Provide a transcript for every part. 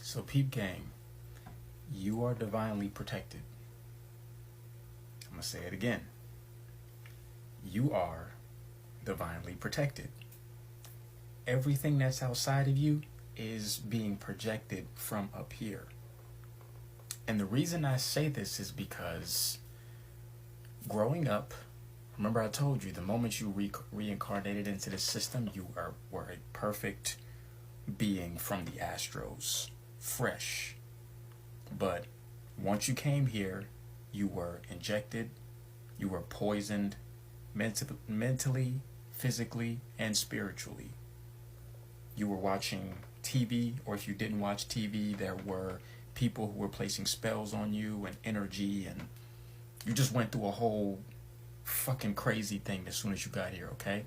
So, peep gang, you are divinely protected. I'm going to say it again. You are divinely protected. Everything that's outside of you is being projected from up here. And the reason I say this is because growing up, remember I told you the moment you reincarnated into this system, you were a perfect being from the Astros, fresh. But once you came here, you were injected, you were poisoned mentally, physically, and spiritually. You were watching TV, or if you didn't watch TV, there were people who were placing spells on you and energy, and you just went through a whole fucking crazy thing as soon as you got here, okay?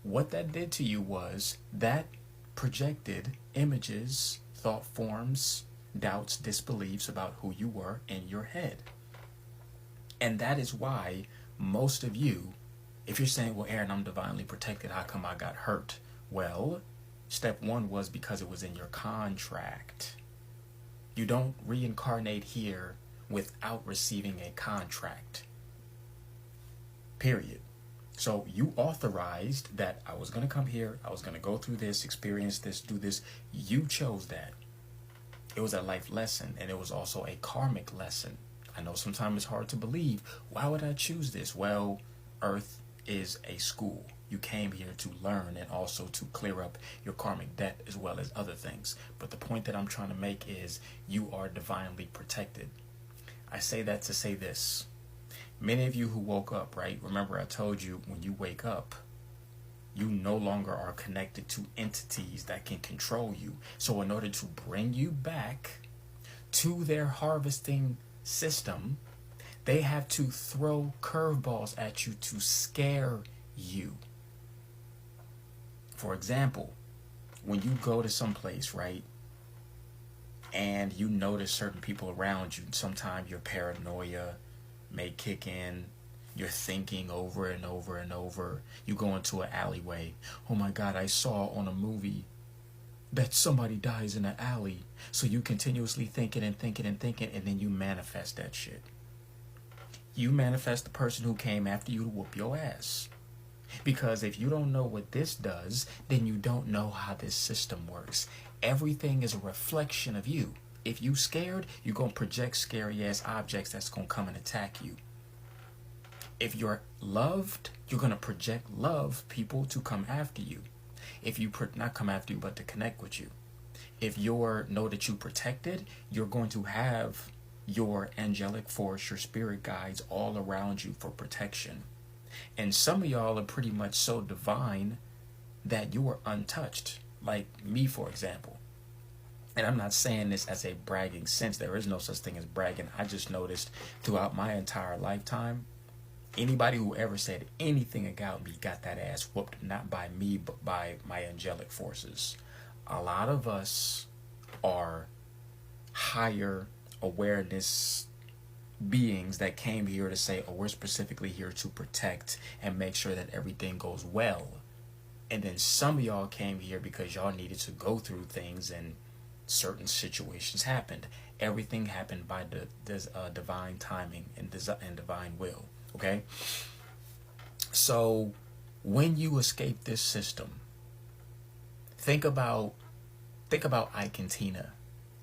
What that did to you was that projected images, thought forms, doubts, disbeliefs about who you were in your head. And that is why most of you, if you're saying, well, Aaron, I'm divinely protected, how come I got hurt? Well, step one was because it was in your contract. You don't reincarnate here without receiving a contract. Period. So you authorized that I was going to come here, I was going to go through this, experience this, do this. You chose that. It was a life lesson, and it was also a karmic lesson. I know sometimes it's hard to believe. Why would I choose this? Well, Earth is a school. You came here to learn and also to clear up your karmic debt as well as other things. But the point that I'm trying to make is you are divinely protected. I say that to say this. Many of you who woke up, right? Remember I told you when you wake up, you no longer are connected to entities that can control you. So in order to bring you back to their harvesting system, they have to throw curveballs at you to scare you. For example, when you go to some place, right, and you notice certain people around you, sometimes your paranoia may kick in. You're thinking over and over and over. You go into an alleyway. Oh my God, I saw on a movie that somebody dies in an alley. So you continuously thinking and thinking and thinking, and then you manifest that shit. You manifest the person who came after you to whoop your ass. Because if you don't know what this does, then you don't know how this system works. Everything is a reflection of you. If you scared, you're going to project scary ass objects that's going to come and attack you. If you're loved, you're going to project love people to come after you. If you not come after you, but to connect with you. If you know that you protected, you're going to have your angelic force, your spirit guides all around you for protection. And some of y'all are pretty much so divine that you are untouched. Like me, for example. And I'm not saying this as a bragging sense. There is no such thing as bragging. I just noticed throughout my entire lifetime, anybody who ever said anything about me got that ass whooped, not by me, but by my angelic forces. A lot of us are higher awareness beings that came here to say, oh, we're specifically here to protect and make sure that everything goes well. And then some of y'all came here because y'all needed to go through things and certain situations happened. Everything happened by the divine timing and divine will. Okay? So when you escape this system, think about Ike and Tina.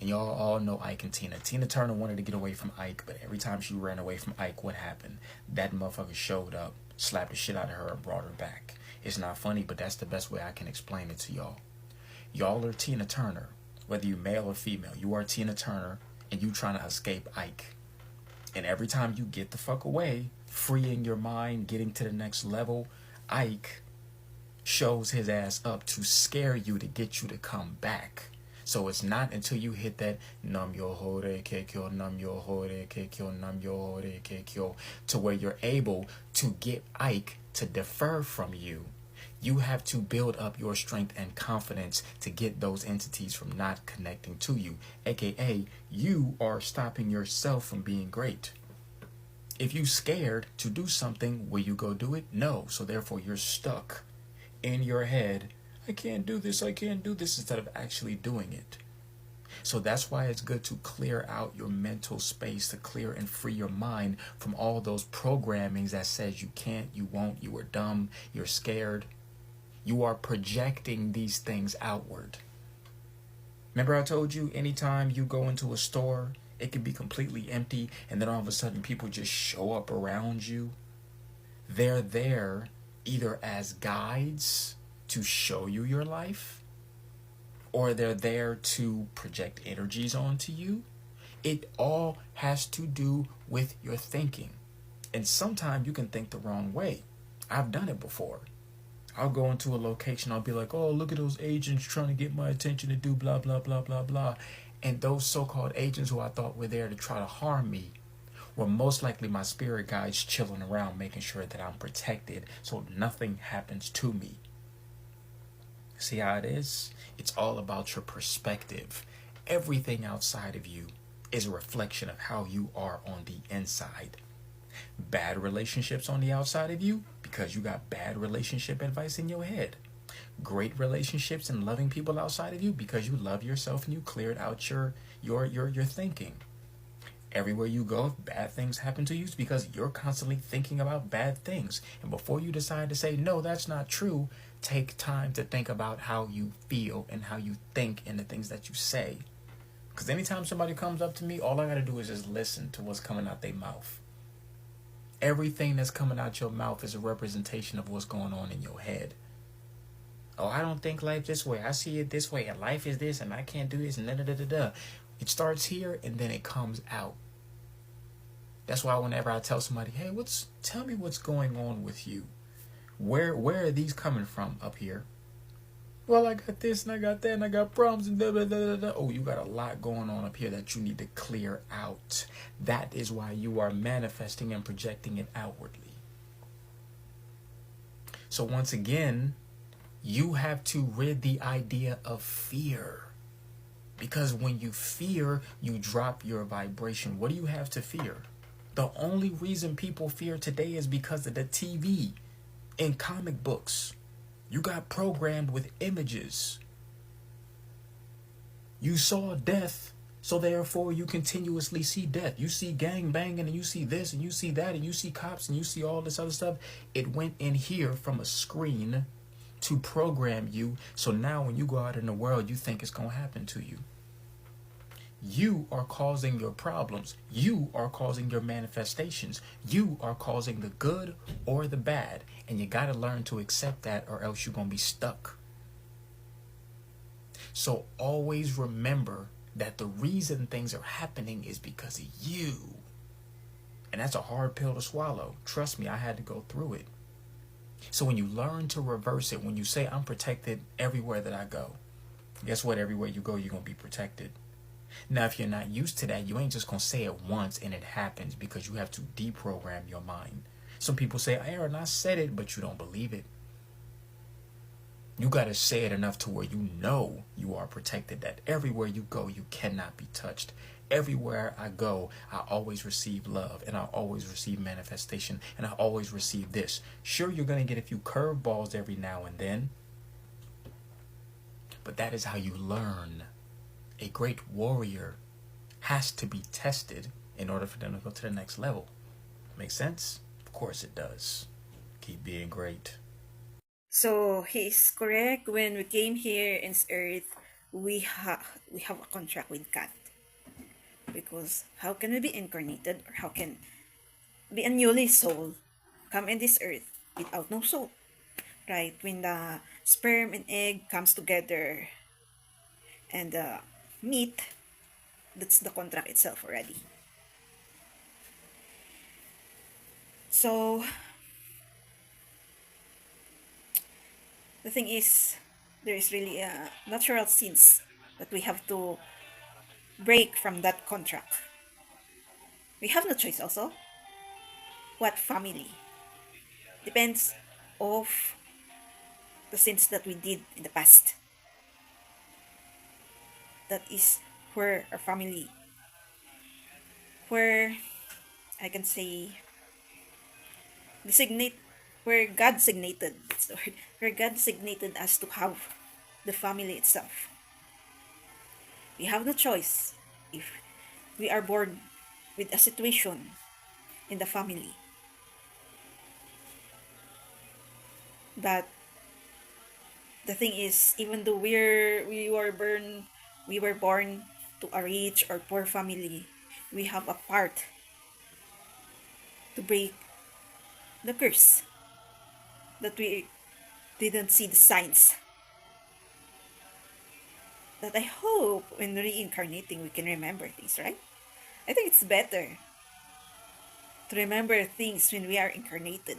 And y'all all know Ike and Tina. Tina Turner wanted to get away from Ike, but every time she ran away from Ike, what happened? That motherfucker showed up, slapped the shit out of her, and brought her back. It's not funny, but that's the best way I can explain it to y'all. Y'all are Tina Turner. Whether you male or female, you are Tina Turner, and you trying to escape Ike. And every time you get the fuck away, freeing your mind, getting to the next level, Ike shows his ass up to scare you, to get you to come back. So it's not until you hit that nam yo hore kekyo, nam yo hore kekyo, nam yo hore kekyo, to where you're able to get Ike to defer from you. You have to build up your strength and confidence to get those entities from not connecting to you. AKA, you are stopping yourself from being great. If you scared to do something, will you go do it? No. So therefore you're stuck in your head. I can't do this, instead of actually doing it. So that's why it's good to clear out your mental space, to clear and free your mind from all those programmings that says you can't, you won't, you are dumb, you're scared. You are projecting these things outward. Remember I told you anytime you go into a store, it can be completely empty and then all of a sudden people just show up around you. They're there either as guides to show you your life, or they're there to project energies onto you. It all has to do with your thinking. And sometimes you can think the wrong way. I've done it before. I'll go into a location, I'll be like, oh, look at those agents trying to get my attention to do blah, blah, blah, blah, blah. And those so-called agents who I thought were there to try to harm me were most likely my spirit guides chilling around, making sure that I'm protected so nothing happens to me. See how it is? It's all about your perspective. Everything outside of you is a reflection of how you are on the inside. Bad relationships on the outside of you because you got bad relationship advice in your head. Great relationships and loving people outside of you because you love yourself and you cleared out your thinking. Everywhere you go, if bad things happen to you, it's because you're constantly thinking about bad things. And before you decide to say, no, that's not true, take time to think about how you feel and how you think and the things that you say. Because anytime somebody comes up to me, all I got to do is just listen to what's coming out their mouth. Everything that's coming out your mouth is a representation of what's going on in your head. Oh, I don't think life this way. I see it this way. And life is this, and I can't do this, and da da da da da. It starts here, and then it comes out. That's why whenever I tell somebody, hey, tell me what's going on with you. Where are these coming from up here? Well, I got this, and I got that, and I got problems, and da da da da da. Oh, you got a lot going on up here that you need to clear out. That is why you are manifesting and projecting it outwardly. So once again, you have to rid the idea of fear. Because when you fear, you drop your vibration. What do you have to fear? The only reason people fear today is because of the TV and comic books. You got programmed with images. You saw death, so therefore you continuously see death. You see gang banging, and you see this, and you see that, and you see cops, and you see all this other stuff. It went in here from a screen to program you, so now when you go out in the world, you think it's going to happen to you. You are causing your problems. You are causing your manifestations. You are causing the good or the bad. And you got to learn to accept that, or else you're going to be stuck. So always remember that the reason things are happening is because of you. And that's a hard pill to swallow. Trust me, I had to go through it. So when you learn to reverse it, when you say, I'm protected everywhere that I go, guess what? Everywhere you go, you're going to be protected. Now, if you're not used to that, you ain't just going to say it once and it happens, because you have to deprogram your mind. Some people say, Aaron, I said it, but you don't believe it. You got to say it enough to where you know you are protected, that everywhere you go, you cannot be touched. Everywhere I go, I always receive love, and I always receive manifestation, and I always receive this. Sure, you're going to get a few curveballs every now and then, but that is how you learn. A great warrior has to be tested in order for them to go to the next level. Make sense? Of course it does. Keep being great. So he is correct. When we came here in earth, we have a contract with God. Because how can we be incarnated, or how can be a newly soul come in this earth without no soul? Right? When the sperm and egg comes together and meet, that's the contract itself already. So the thing is, there is really a natural sins that we have to break from that contract. We have no choice also. What family? Depends of the sins that we did in the past. That is where our family, where I can say, designate, where God designated, that's the word, where God designated us to have the family itself. We have no choice if we are born with a situation in the family. But the thing is, even though we were born to a rich or poor family, we have a part to break the curse that we didn't see the signs. That I hope when reincarnating we can remember things, right? I think it's better to remember things when we are incarnated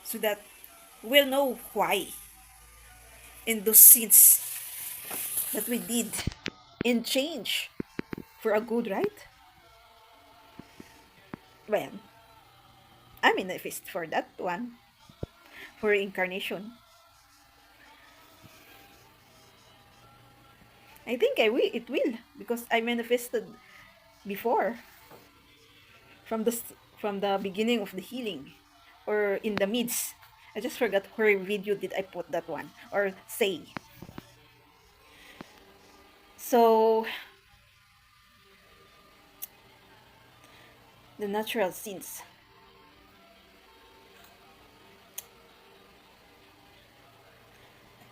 so that we'll know why in those sins that we did and change for a good, right? Well, I'm in a feast for that one, for reincarnation. I think it will, because I manifested before from from the beginning of the healing or in the midst. I just forgot where video did I put that one or say. So the natural sins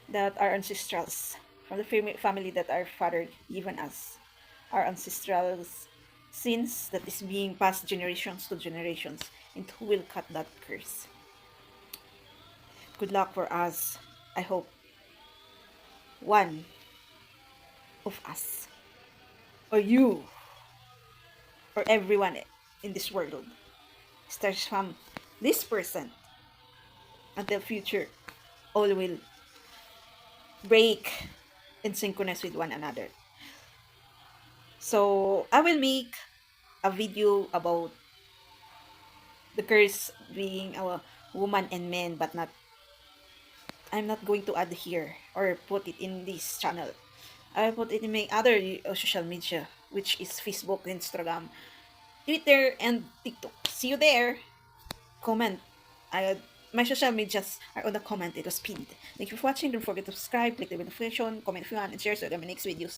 that our ancestrals from the family that our father given us, our ancestral sins that is being passed generations to generations, and who will cut that curse. Good luck for us. I hope one of us, or you, or everyone in this world, starts from this person until future, all will break and synchronize with one another. So I will make a video about the curse being a woman and man, but not, I'm not going to add here or put it in this channel. I'll put it in my other social media, which is Facebook, Instagram, Twitter, and TikTok. See you there. Comment. I, my social medias are on the comment. It was pinned. Thank you for watching. Don't forget to subscribe, click the notification, comment if you want, and share so that my next videos